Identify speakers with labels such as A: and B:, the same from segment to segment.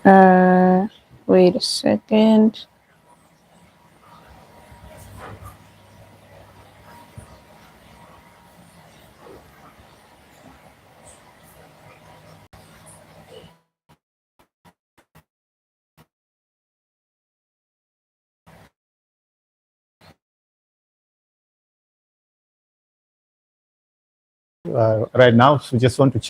A: Wait a second.
B: Right now, so just want to check.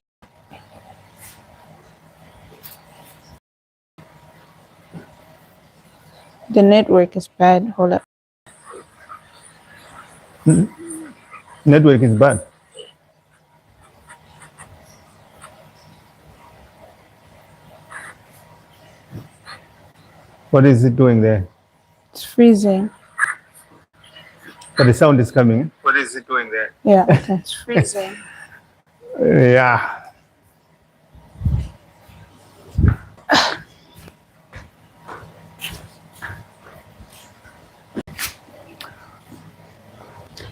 A: The network is bad. Hold up.
B: Network is bad. What is it doing there?
A: It's freezing.
B: But the sound is coming.
C: What is it doing there?
A: Yeah, it's freezing.
B: Yeah.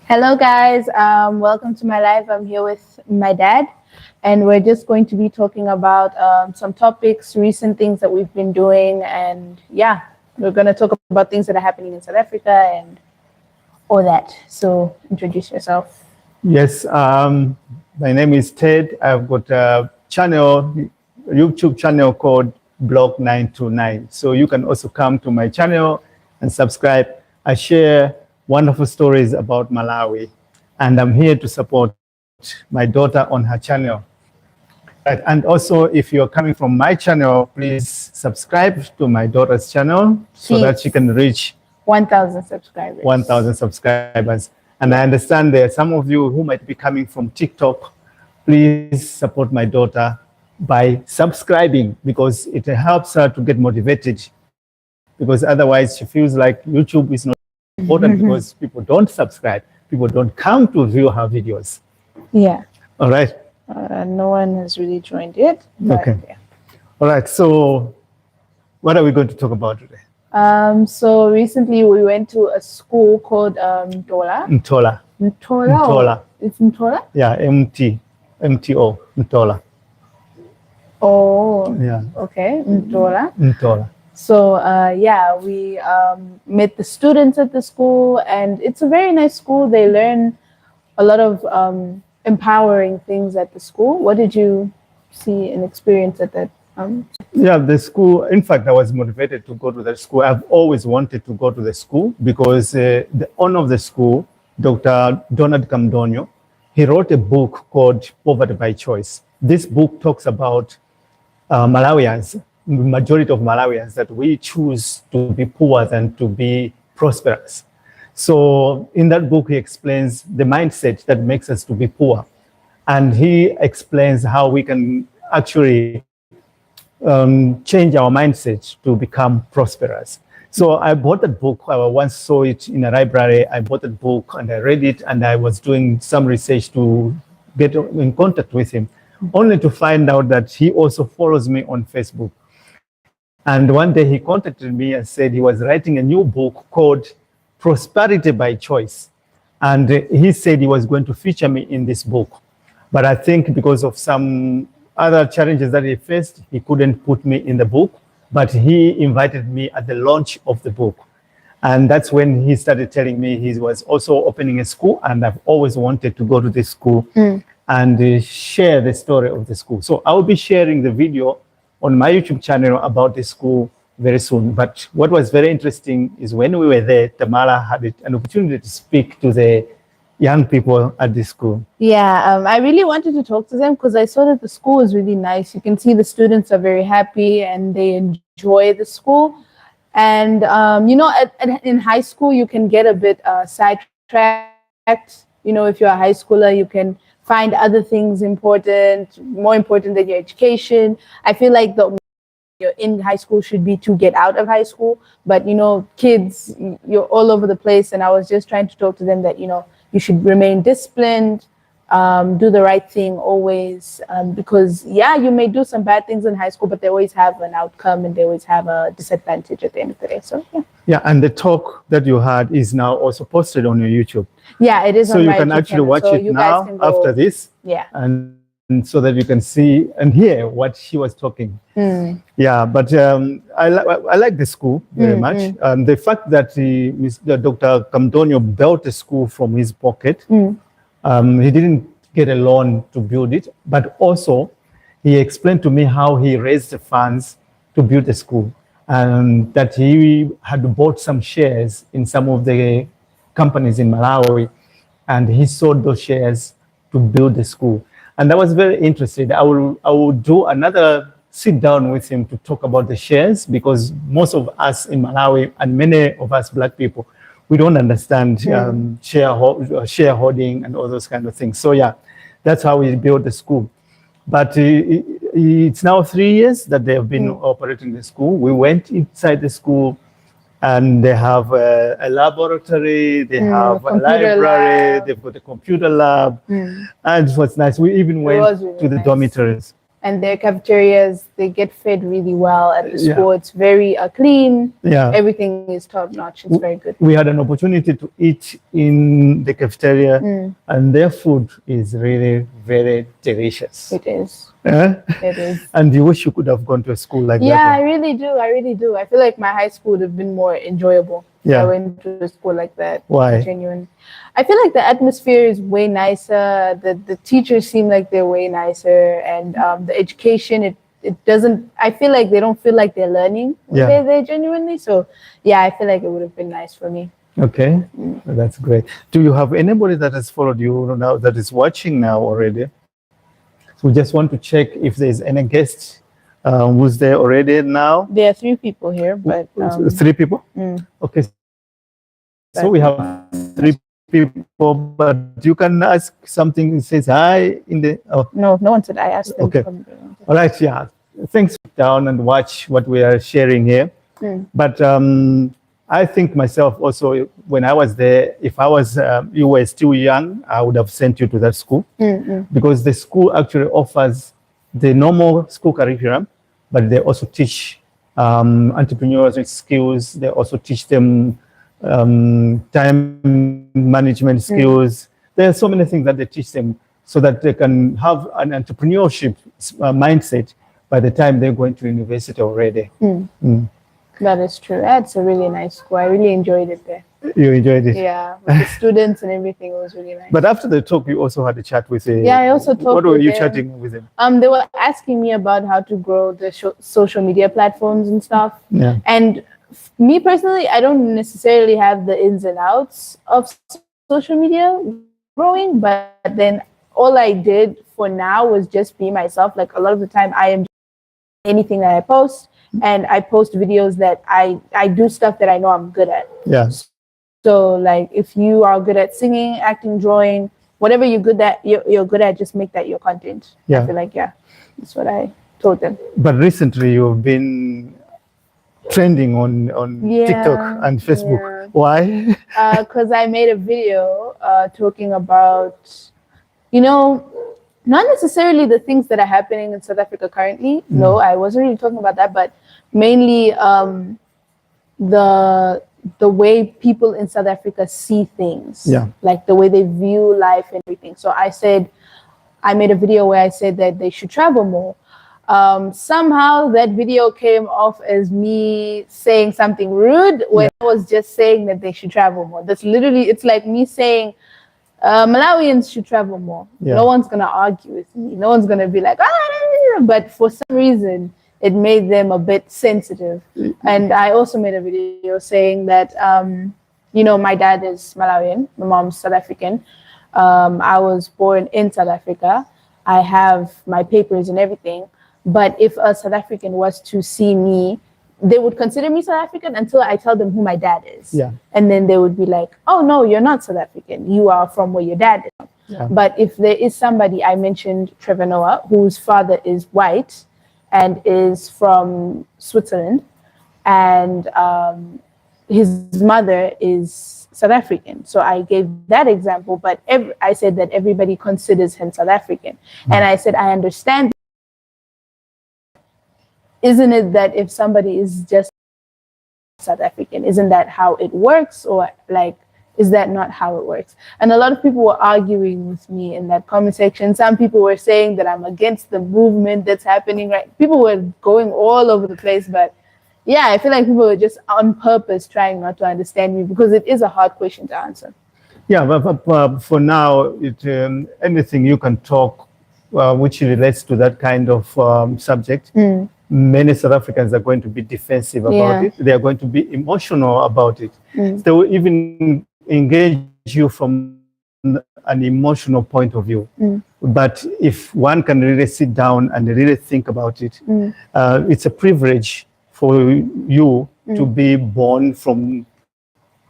A: Hello, guys. Welcome to my live. I'm here with my dad, and we're just going to be talking about some topics, recent things that we've been doing, and yeah, we're going to talk about things that are happening in South Africa and all that. So, introduce yourself.
B: Yes. My name is Ted. I've got a channel, YouTube channel called Block 929. So you can also come to my channel and subscribe. I share wonderful stories about Malawi, and I'm here to support my daughter on her channel. Right. And also, if you're coming from my channel, please subscribe to my daughter's channel so that she can reach
A: 1,000 subscribers.
B: 1,000 subscribers. And I understand there are some of you who might be coming from TikTok. Please support my daughter by subscribing, because it helps her to get motivated. Because otherwise she feels like YouTube is not important because people don't subscribe. People don't come to view her videos.
A: Yeah.
B: All right.
A: No one has really joined yet.
B: Okay.
A: Yeah.
B: All right. So what are we going to talk about today?
A: So recently we went to a school called Mtola.
B: Mtola.
A: Mtola.
B: Mtola.
A: It's Mtola?
B: Yeah, MTO, Mtola.
A: Oh,
B: Yeah.
A: Okay, Mtola.
B: Mtola.
A: So yeah, we met the students at the school, and it's a very nice school. They learn a lot of empowering things at the school. What did you see and experience at that?
B: Yeah, the school, in fact, I was motivated to go to the school. I've always wanted to go to the school because the owner of the school, Dr. Donald Camdonio, he wrote a book called Poverty by Choice. This book talks about Malawians, majority of Malawians, that we choose to be poor than to be prosperous. So in that book, he explains the mindset that makes us to be poor. And he explains how we can actually change our mindset to become prosperous. So I bought that book. I once saw it in a library. I bought that book and I read it, and I was doing some research to get in contact with him, only to find out that he also follows me on Facebook. And one day he contacted me and said he was writing a new book called Prosperity by Choice. And he said he was going to feature me in this book. But I think because of some other challenges that he faced, he couldn't put me in the book, but he invited me at the launch of the book. And that's when he started telling me he was also opening a school, and I've always wanted to go to this school and share the story of the school. So I will be sharing the video on my YouTube channel about the school very soon. But what was very interesting is when we were there, Tamara had an opportunity to speak to the young people at the school.
A: Yeah, I really wanted to talk to them because I saw that the school is really nice. You can see the students are very happy and they enjoy the school. And, you know, in high school, you can get a bit sidetracked. You know, if you're a high schooler, you can find other things important, more important than your education. I feel like you're in high school should be to get out of high school. But, you know, kids, you're all over the place. And I was just trying to talk to them that, you know, you should remain disciplined, do the right thing always, because yeah, you may do some bad things in high school, but they always have an outcome and they always have a disadvantage at the end of the day. So yeah.
B: Yeah, and the talk that you had is now also posted on your YouTube.
A: Yeah, it is.
B: So
A: on
B: you
A: my
B: can
A: YouTube
B: actually
A: channel.
B: watch
A: So
B: it
A: you guys
B: now
A: can go,
B: after this.
A: Yeah.
B: And so that you can see and hear what she was talking. Yeah, but I like the school very much. The fact that Mr. Dr. Camdonio built a school from his pocket, he didn't get a loan to build it, but also he explained to me how he raised the funds to build the school, and that he had bought some shares in some of the companies in Malawi, and he sold those shares to build the school. And I was very interested. I will do another sit down with him to talk about the shares, because most of us in Malawi and many of us Black people, we don't understand shareholding and all those kind of things. So yeah, that's how we built the school. But it's now 3 years that they have been operating the school. We went inside the school, and they have a laboratory, they have a library,
A: lab.
B: they've got a computer lab, and it was nice. We even went
A: really
B: to the
A: nice.
B: dormitories.
A: And their cafeterias, they get fed really well at the
B: Yeah.
A: school. It's very clean.
B: Yeah.
A: Everything is top notch. It's very good.
B: We had an opportunity to eat in the cafeteria, and their food is really very delicious.
A: It is.
B: Eh?
A: It is.
B: And you wish you could have gone to a school like
A: Yeah,
B: that.
A: I really do. I really do. I feel like my high school would have been more enjoyable if
B: Yeah.
A: I went to a school like that.
B: Why?
A: Genuine. I feel like the atmosphere is way nicer. The teachers seem like they're way nicer, and the education it doesn't. I feel like they don't feel like they're learning.
B: Yeah.
A: They're there genuinely. So yeah, I feel like it would have been nice for me.
B: Okay, that's great. Do you have anybody that has followed you now that is watching now already? So we just want to check if there's any guest who's there already now.
A: There are 3 people here, but
B: 3 people? Okay. So we have 3 people, but you can ask something. It says hi in the. Oh,
A: no one said. I asked them.
B: Okay.
A: To come.
B: All right. Yeah. Thanks. Down and watch what we are sharing here. But I think myself also, when I was there, if I was you were still young, I would have sent you to that school, because the school actually offers the normal school curriculum, but they also teach entrepreneurial skills. They also teach them time management skills. There are so many things that they teach them, so that they can have an entrepreneurship mindset by the time they're going to university already.
A: That is true. That's a really nice school. I really enjoyed it there.
B: You enjoyed it?
A: Yeah, with the students and everything, it was really nice.
B: But after the talk, you also had a chat with him.
A: Yeah, I also talked
B: What were
A: with
B: you
A: them.
B: chatting with him?
A: They were asking me about how to grow the social media platforms and stuff.
B: Yeah.
A: And me personally, I don't necessarily have the ins and outs of social media growing, but then all I did for now was just be myself. Like a lot of the time, I am anything that I post, and I post videos that I do stuff that I know I'm good at.
B: Yeah.
A: So like if you are good at singing, acting, drawing, whatever you're good at, just make that your content.
B: Yeah.
A: I feel like, yeah, that's what I told them.
B: But recently, you've been trending on TikTok and Facebook.
A: Yeah.
B: Why?
A: Because I made a video talking about, not necessarily the things that are happening in South Africa currently. No, I wasn't really talking about that, but mainly the way people in South Africa see things.
B: Yeah.
A: Like the way they view life and everything. So I made a video where I said that they should travel more. Somehow that video came off as me saying something rude when I was just saying that they should travel more. That's literally, it's like me saying Malawians should travel more.
B: Yeah.
A: No one's going to argue with me. No one's going to be like, but for some reason, it made them a bit sensitive. And I also made a video saying that, my dad is Malawian, my mom's South African. I was born in South Africa. I have my papers and everything. But if a South African was to see me, they would consider me South African until I tell them who my dad is.
B: Yeah.
A: And then they would be like, oh, no, you're not South African. You are from where your dad is.
B: Yeah.
A: But if there is somebody, I mentioned Trevor Noah, whose father is white and is from Switzerland, and his mother is South African. So I gave that example, but I said that everybody considers him South African. And I said, I understand. Isn't it that if somebody is just South African, isn't that how it works? Or like, is that not how it works? And a lot of people were arguing with me in that comment section. Some people were saying that I'm against the movement that's happening, right? People were going all over the place, but yeah, I feel like people were just on purpose trying not to understand me because it is a hard question to answer.
B: Yeah, but for now, anything you can talk which relates to that kind of subject, many South Africans are going to be defensive about it. They are going to be emotional about it. They will even engage you from an emotional point of view. But if one can really sit down and really think about it, it's a privilege for you to be born from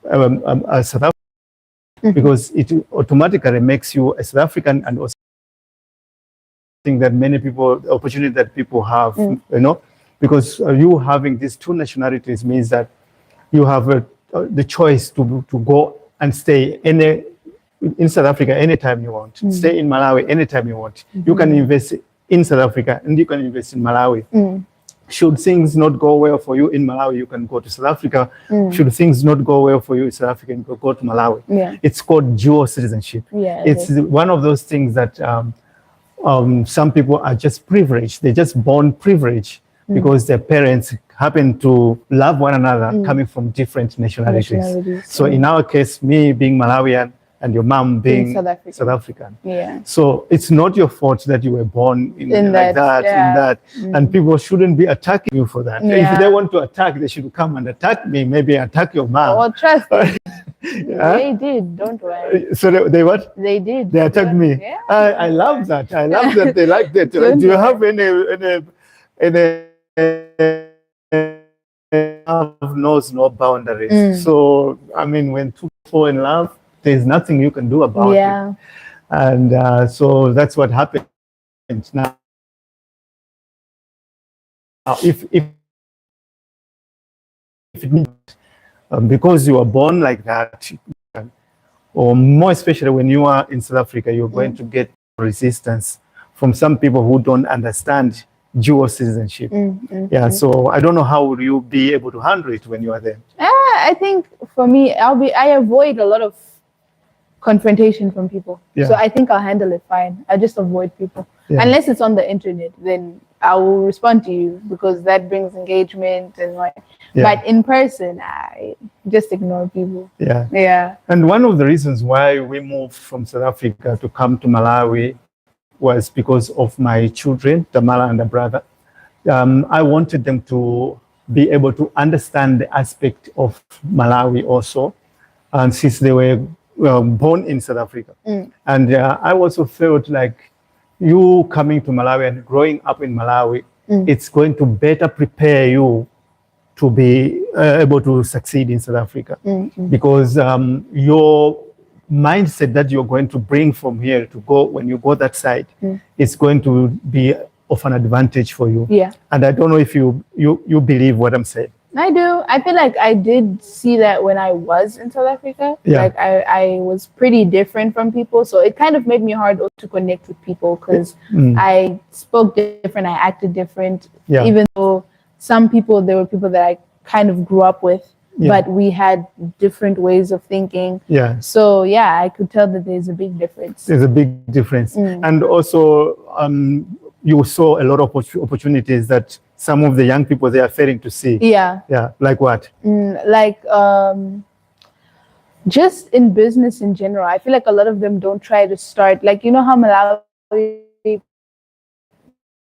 B: a South African, because it automatically makes you a South African, and also think that many people, the opportunity that people have, you know, because you having these two nationalities means that you have the choice to go and stay in South Africa anytime you want, stay in Malawi anytime you want. You can invest in South Africa and you can invest in Malawi. Should things not go well for you in Malawi, you can go to South Africa. Should things not go well for you in South Africa, you can go to Malawi. It's called dual citizenship. It's one of those things that some people are just privileged. They're just born privileged because their parents happen to love one another coming from different nationalities. So in our case, me being Malawian and your mom being South African. So it's not your fault that you were born in like that. And people shouldn't be attacking you for that. If they want to attack, they should come and attack me, maybe attack your mom.
A: Oh, trust me. They did, don't worry.
B: So they what?
A: They did.
B: They attacked me. I love that. I love that they like that. Do you have any love knows no boundaries? So I mean, when two fall in love, there's nothing you can do about it. And so that's what happened. Now, if because you were born like that, or more especially when you are in South Africa, you're going to get resistance from some people who don't understand dual citizenship. So I don't know how will you be able to handle it when you are there.
A: I think for me, I avoid a lot of confrontation from people. So I think I'll handle it fine. I just avoid people. Unless it's on the internet, then I will respond to you because that brings engagement and like. But in person, I just ignore people. And
B: one of the reasons why we moved from South Africa to come to Malawi was because of my children, Tamara and the brother. I wanted them to be able to understand the aspect of Malawi also, and since they were born in South Africa. And I also felt like you coming to Malawi and growing up in Malawi, it's going to better prepare you to be able to succeed in South Africa. Because your mindset that you're going to bring from here to go, when you go that side, is going to be of an advantage for you. And I don't know if you believe what I'm saying.
A: I do. I feel like I did see that when I was in South Africa. Like I was pretty different from people. So it kind of made me hard to connect with people because I spoke different, I acted different. Even though some people, there were people that I kind of grew up with, but we had different ways of thinking. So I could tell that there's a big difference.
B: There's a big difference. And also you saw a lot of opportunities that some of the young people, they are failing to see. Like what?
A: Like just in business in general. I feel like a lot of them don't try to start, like, you know how Malawi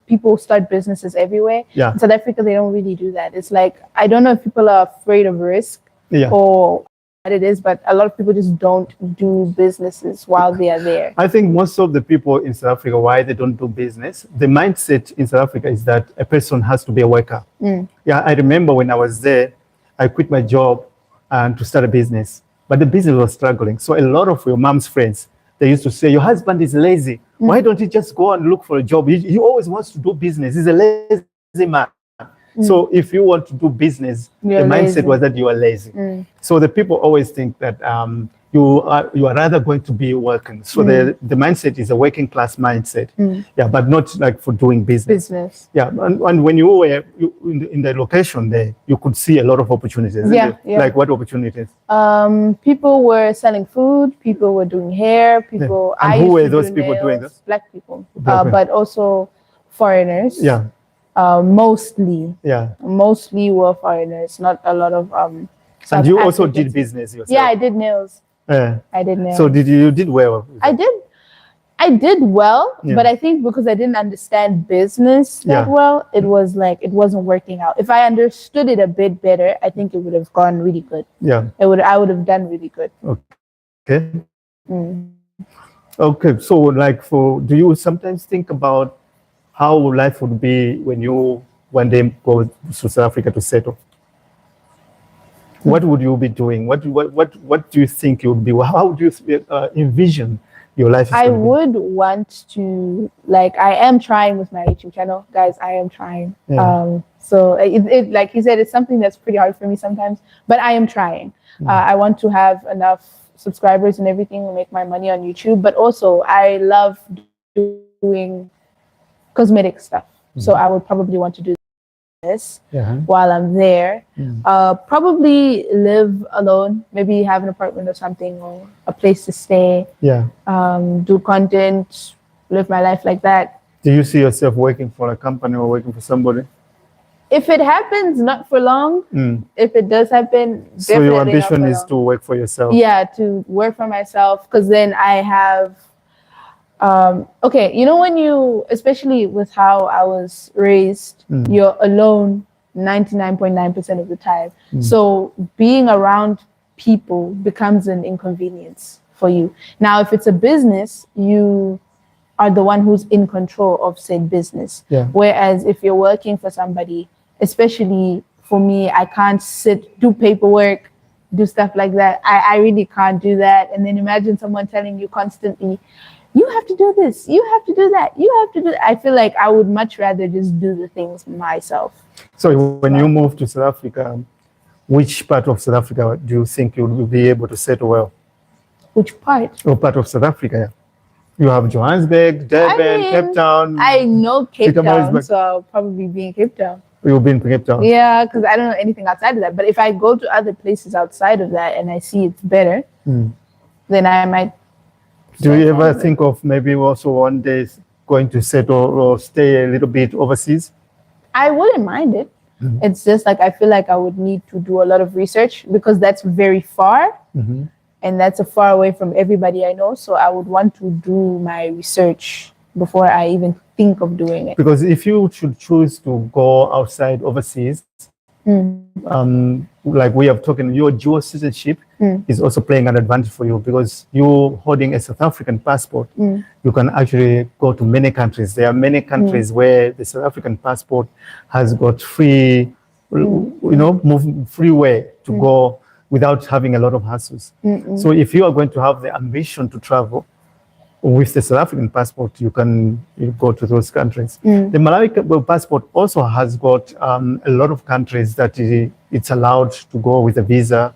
A: people start businesses everywhere. In South Africa, they don't really do that. It's like, I don't know if people are afraid of risk or what it is, but a lot of people just don't do businesses while they are there.
B: I think most of the people in South Africa, why they don't do business, the mindset in South Africa is that a person has to be a worker. I remember when I was there, I quit my job and to start a business, but the business was struggling. So a lot of your mom's friends, they used to say, your husband is lazy. Why don't you just go and look for a job? He always wants to do business. He's a lazy man. So if you want to do business, the mindset was that you are lazy. So the people always think that you are rather going to be working. So the mindset is a working class mindset. Yeah, but not like for doing business. Yeah, and when you were in the location there, you could see a lot of opportunities. Isn't it?
A: Yeah.
B: Like what opportunities?
A: People were selling food. People were doing hair. People.
B: And
A: I
B: who
A: used
B: were
A: to
B: those
A: do
B: people
A: nails,
B: doing this?
A: Black people,
B: Black people.
A: but also foreigners.
B: Yeah.
A: Mostly.
B: Yeah.
A: Mostly were foreigners. Not a lot of South
B: And you also
A: Africans.
B: did business yourself.
A: Yeah, I did nails.
B: Yeah.
A: I did nails.
B: So you did well?
A: I did well, but I think because I didn't understand business that well, it was like it wasn't working out. If I understood it a bit better, I think it would have gone really good.
B: Yeah.
A: I would have done really good.
B: Okay. Okay. So do you sometimes think about how life would be when you one day go to South Africa to settle? What would you be doing? What do you think you would be? How would you envision your life?
A: I would want to, like, I am trying with my YouTube channel, guys. I am trying.
B: Yeah.
A: So it like you said, it's something that's pretty hard for me sometimes, but I am trying. I want to have enough subscribers and everything to make my money on YouTube, but also I love doing cosmetic stuff. So I would probably want to do this while I'm there. Probably live alone, maybe have an apartment or something, or a place to stay.
B: Yeah.
A: Do content, live my life like that.
B: Do you see yourself working for a company or working for somebody?
A: If it happens, not for long. If it does happen,
B: so your ambition is to work for yourself.
A: Yeah, to work for myself, because then I have okay, you know, when you, especially with how I was raised, you're alone 99.9% of the time. So being around people becomes an inconvenience for you. Now, if it's a business, you are the one who's in control of said business. Whereas if you're working for somebody, especially for me, I can't do paperwork, do stuff like that. I really can't do that. And then imagine someone telling you constantly, you have to do this, you have to do that, you have to do that. I feel like I would much rather just do the things myself.
B: So when you move to South Africa, which part of South Africa do you think you will be able to settle well?
A: Which part?
B: What part of South Africa? You have Johannesburg, Durban, Cape Town.
A: I know Cape Town, so I'll probably be in Cape Town.
B: You'll be in Cape Town?
A: Yeah, because I don't know anything outside of that. But if I go to other places outside of that and I see it's better, then I might.
B: Do you ever think of maybe also one day going to settle or stay a little bit overseas?
A: I wouldn't mind it. It's just like I feel like I would need to do a lot of research because that's very far. And that's a far away from everybody I know. So I would want to do my research before I even think of doing it.
B: Because if you should choose to go outside overseas, like we have talking, your dual citizenship is also playing an advantage for you because you holding a South African passport, you can actually go to many countries. There are many countries where the South African passport has got free, free way to go without having a lot of hassles. So if you are going to have the ambition to travel with the South African passport, you go to those countries. The Malawi passport also has got a lot of countries that it's allowed to go with a visa,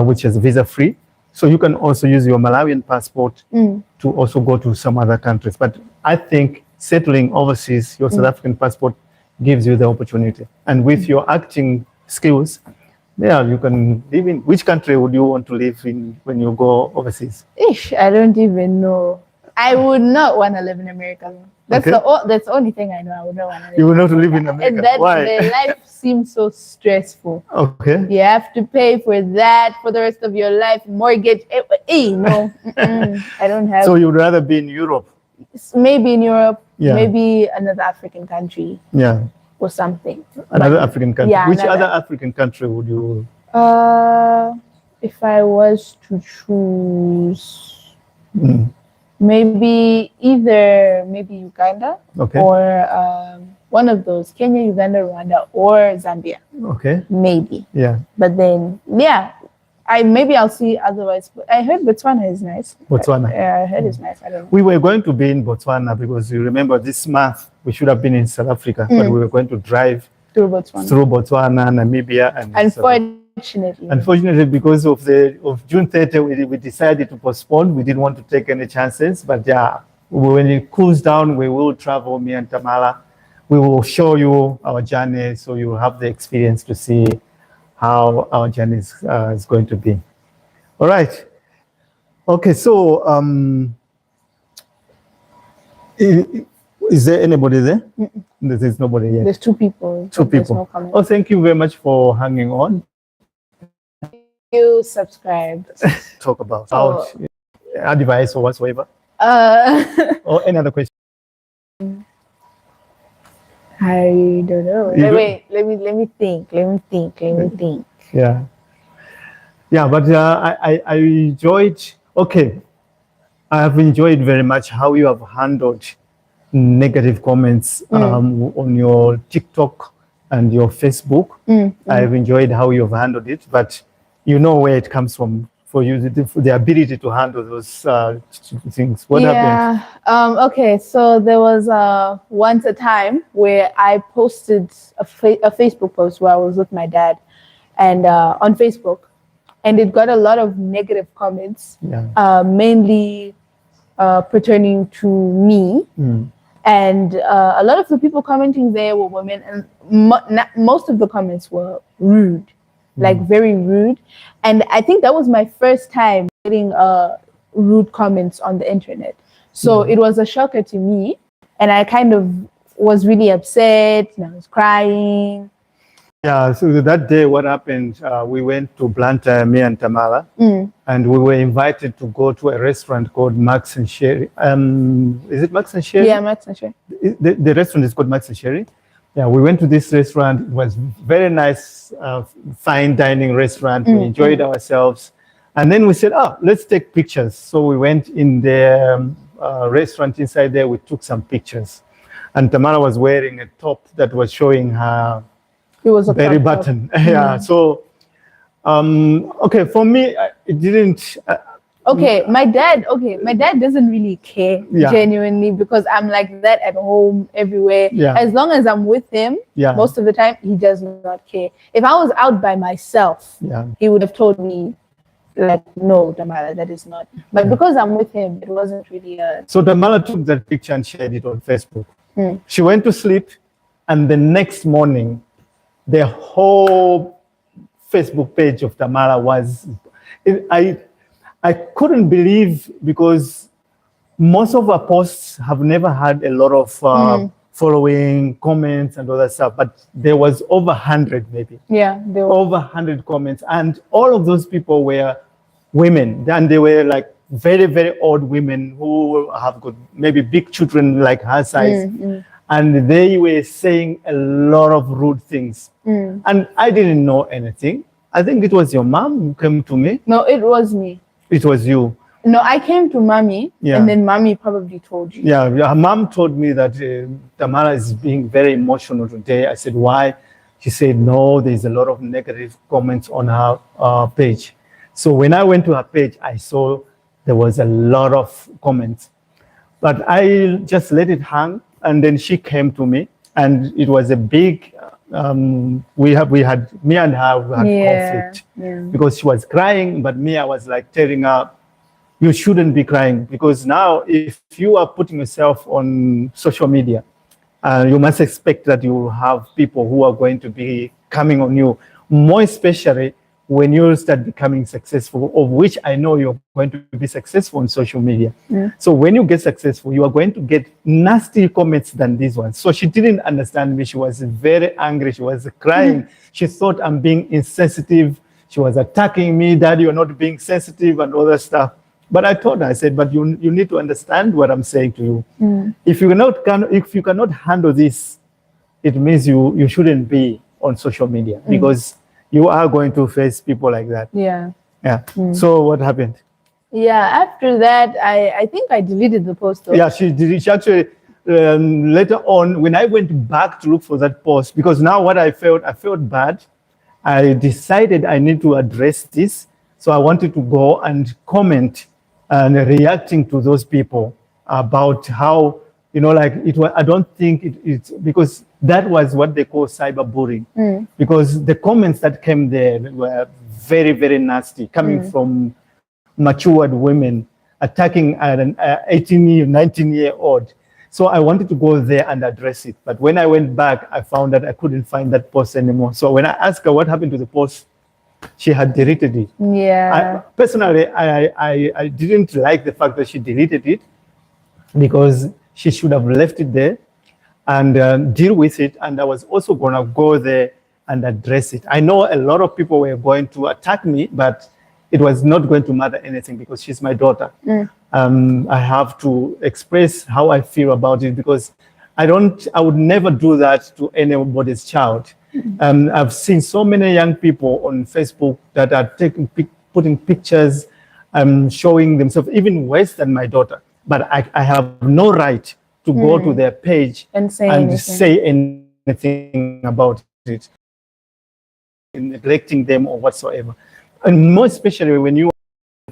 B: which is visa free. So you can also use your Malawian passport to also go to some other countries. But I think settling overseas, your South African passport gives you the opportunity. And with your acting skills, yeah, you can live in. Which country would you want to live in when you go overseas?
A: I don't even know. I would not want to live in America. That's the only thing I know. I would not want to live.
B: You would not live in America. Why?
A: The life seems so stressful.
B: Okay.
A: You have to pay for that for the rest of your life. Mortgage. No, I don't have.
B: So you'd rather be in Europe?
A: Maybe in Europe. Yeah. Maybe another African country.
B: Yeah.
A: Or something.
B: Another African country.
A: Yeah,
B: which other African country would you?
A: If I was to choose, maybe Uganda, or one of those, Kenya, Uganda, Rwanda, or Zambia.
B: Okay.
A: Maybe.
B: Yeah.
A: But then, I'll see otherwise. I heard Botswana is nice.
B: Botswana.
A: I heard it's nice. I don't know.
B: We were going to be in Botswana because you remember this month we should have been in South Africa, but we were going to drive
A: through Botswana,
B: Namibia, and
A: unfortunately
B: Unfortunately, because of June 30, we decided to postpone. We didn't want to take any chances. But yeah, when it cools down, we will travel, me and Tamala. We will show you our journey so you will have the experience to see how our journey is going to be. All right. Okay, so is there anybody there? There's nobody yet.
A: There's two people.
B: Two
A: but there's
B: people.
A: no comment.
B: Oh, thank you very much for hanging on.
A: You subscribe.
B: Talk about
A: Oh.
B: advice or whatsoever. Or any other question?
A: I don't know.
B: You
A: Wait, let me think.
B: Yeah. Yeah, but I enjoyed, okay, I have enjoyed very much how you have handled negative comments on your TikTok and your Facebook. I've enjoyed how you've handled it, but you know where it comes from for you, the ability to handle those things. What happened?
A: Okay, so there was once a time where I posted a Facebook post where I was with my dad and on Facebook, and it got a lot of negative comments, mainly pertaining to me. And a lot of the people commenting there were women, and most of the comments were rude, like very rude. And I think that was my first time getting rude comments on the internet. So it was a shocker to me, and I kind of was really upset, and I was crying.
B: Yeah, so that day, what happened, we went to Blantyre, me and Tamala, and we were invited to go to a restaurant called Max and Sherry. Is it Max and Sherry?
A: Yeah, Max and Sherry.
B: The restaurant is called Max and Sherry. Yeah, we went to this restaurant. It was very nice, fine dining restaurant. We enjoyed ourselves. And then we said, oh, let's take pictures. So we went in the restaurant inside there. We took some pictures. And Tamara was wearing a top that was showing her
A: It was a
B: belly
A: crop top.
B: button. Yeah, so, okay, for me, it didn't...
A: My dad doesn't really care genuinely, because I'm like that at home, everywhere.
B: Yeah.
A: As long as I'm with him, most of the time, he does not care. If I was out by myself, he would have told me, like, no, Tamara, that is not. But because I'm with him, it wasn't really a...
B: So Tamara took that picture and shared it on Facebook. She went to sleep, and the next morning, the whole Facebook page of Tamara was... I couldn't believe, because most of our posts have never had a lot of following, comments, and all that stuff. But there was over 100, maybe.
A: Yeah, there were.
B: Over 100 comments. And all of those people were women. And they were like very, very old women who have got maybe big children like her size. And they were saying a lot of rude things. And I didn't know anything. I think it was your mom who came to me.
A: No, it was me.
B: It was you.
A: No, I came to mommy, and then mommy probably told you.
B: Yeah, her mom told me that Tamara is being very emotional today. I said, why? She said, no, there's a lot of negative comments on her page. So when I went to her page, I saw there was a lot of comments. But I just let it hang, and then she came to me, and it was a big... me and her had conflict because she was crying, but me, I was like telling her, you shouldn't be crying, because now if you are putting yourself on social media, you must expect that you will have people who are going to be coming on you, more especially when you start becoming successful, of which I know you're going to be successful on social media. So when you get successful, you are going to get nasty comments than these ones. So she didn't understand me. She was very angry. She was crying. She thought I'm being insensitive. She was attacking me, Daddy, you're not being sensitive and all that stuff. But I told her, I said, but you need to understand what I'm saying to you. If you cannot handle this, it means you shouldn't be on social media, because you are going to face people like that.
A: Yeah.
B: So what happened?
A: Yeah, after that, I think I deleted the post. Though.
B: Yeah, she did. She actually, later on, when I went back to look for that post, because now what I felt bad. I decided I need to address this. So I wanted to go and comment and reacting to those people about how You know, like it was, I don't think it's because that was what they call cyberbullying. Because the comments that came there were very, very nasty, coming from matured women attacking an 18-year, 19-year-old. So I wanted to go there and address it. But when I went back, I found that I couldn't find that post anymore. So when I asked her what happened to the post, she had deleted it.
A: Yeah.
B: Personally, I didn't like the fact that she deleted it, because she should have left it there and deal with it. And I was also going to go there and address it. I know a lot of people were going to attack me, but it was not going to matter anything because she's my daughter. I have to express how I feel about it, because I would never do that to anybody's child. I've seen so many young people on Facebook that are putting pictures, showing themselves even worse than my daughter. But I have no right to go to their page
A: And say
B: anything about it, neglecting them or whatsoever. And more especially when you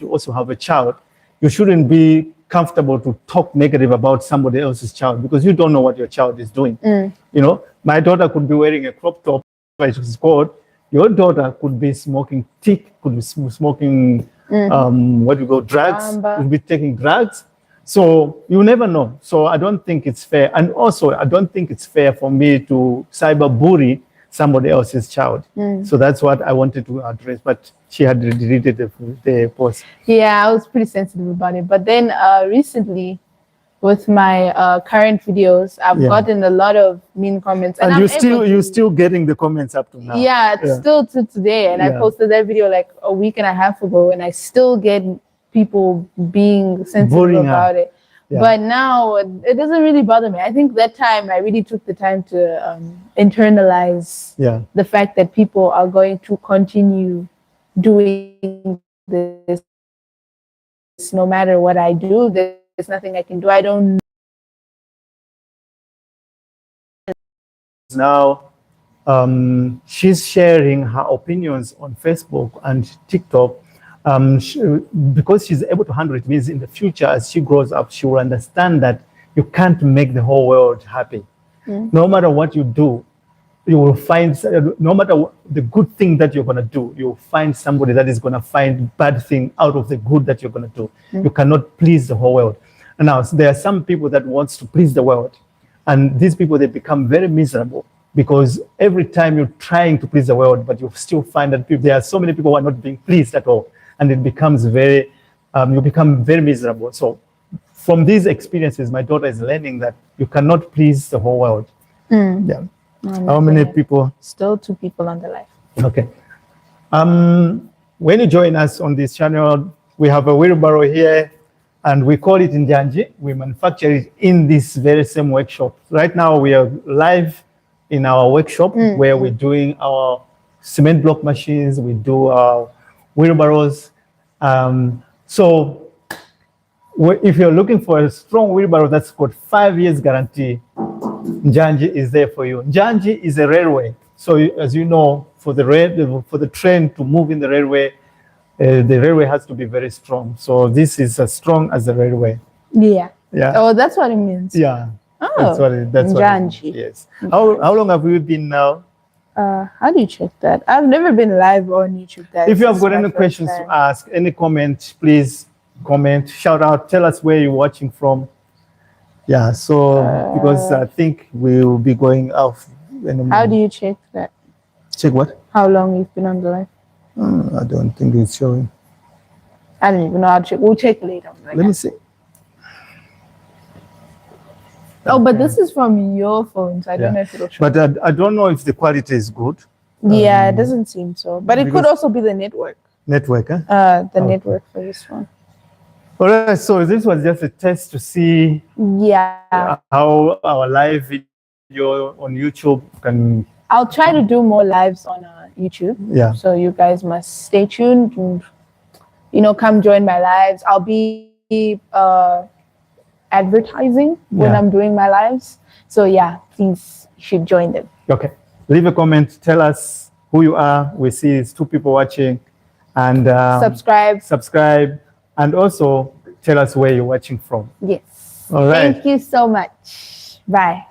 B: also have a child, you shouldn't be comfortable to talk negative about somebody else's child, because you don't know what your child is doing. You know, my daughter could be wearing a crop top, it was called. Your daughter could be smoking could be smoking drugs, could be taking drugs. So you never know. So I don't think it's fair. And also, I don't think it's fair for me to cyberbully somebody else's child. So that's what I wanted to address. But she had deleted the post.
A: Yeah, I was pretty sensitive about it. But then recently, with my current videos, I've gotten a lot of mean comments.
B: And you're still getting the comments up to now.
A: Yeah, it's still to today. And I posted that video like a week and a half ago, and I still get people being sensitive about it. But now it doesn't really bother me. I think that time I really took the time to internalize the fact that people are going to continue doing this no matter what I do. There's nothing I can do. I don't
B: now. She's sharing her opinions on Facebook and TikTok. Because she's able to handle it, means in the future, as she grows up, she will understand that you can't make the whole world happy. No matter what you do, you will find, no matter the good thing that you're going to do, you'll find somebody that is going to find bad thing out of the good that you're going to do. You cannot please the whole world. And now, there are some people that wants to please the world. And these people, they become very miserable, because every time you're trying to please the world, but you still find that there are so many people who are not being pleased at all. And it becomes you become very miserable. So from these experiences, my daughter is learning that you cannot please the whole world. Yeah. How many people?
A: Still 2 people on the live.
B: Okay. When you join us on this channel, we have a wheelbarrow here, and we call it Njanji. We manufacture it in this very same workshop. Right now, we are live in our workshop where we're doing our cement block machines. We do our wheelbarrows. So if you're looking for a strong wheelbarrow that's got 5 years guarantee, Njanji is there for you. Njanji is a railway. So as you know, for the train to move in the railway has to be very strong. So this is as strong as the railway.
A: Yeah. Oh, that's what it means.
B: Yeah.
A: Oh,
B: that's
A: Njanji.
B: What it, yes. How long have you been now?
A: How do you check that? I've never been live on YouTube.
B: If you have got any questions to ask, any comment, please comment, shout out, tell us where you're watching from. Yeah, so because I think we will be going off in a moment.
A: How do you check that?
B: Check what?
A: How long you've been on the live?
B: I don't think it's showing.
A: I don't even know how to check. We'll check later.
B: Let me see.
A: Oh, but this is from your phone, so I don't know if it'll show.
B: But I don't know if the quality is good.
A: Yeah, it doesn't seem so. But it could also be the network.
B: Network, huh?
A: The network for this one.
B: All right, so this was just a test to see how our live video on YouTube can...
A: I'll try to do more lives on YouTube.
B: Yeah.
A: So you guys must stay tuned and, come join my lives. I'll be advertising when I'm doing my lives. So yeah, please, you should join them.
B: Okay. Leave a comment. Tell us who you are. We see it's 2 people watching. And
A: subscribe.
B: And also tell us where you're watching from.
A: Yes.
B: All right.
A: Thank you so much. Bye.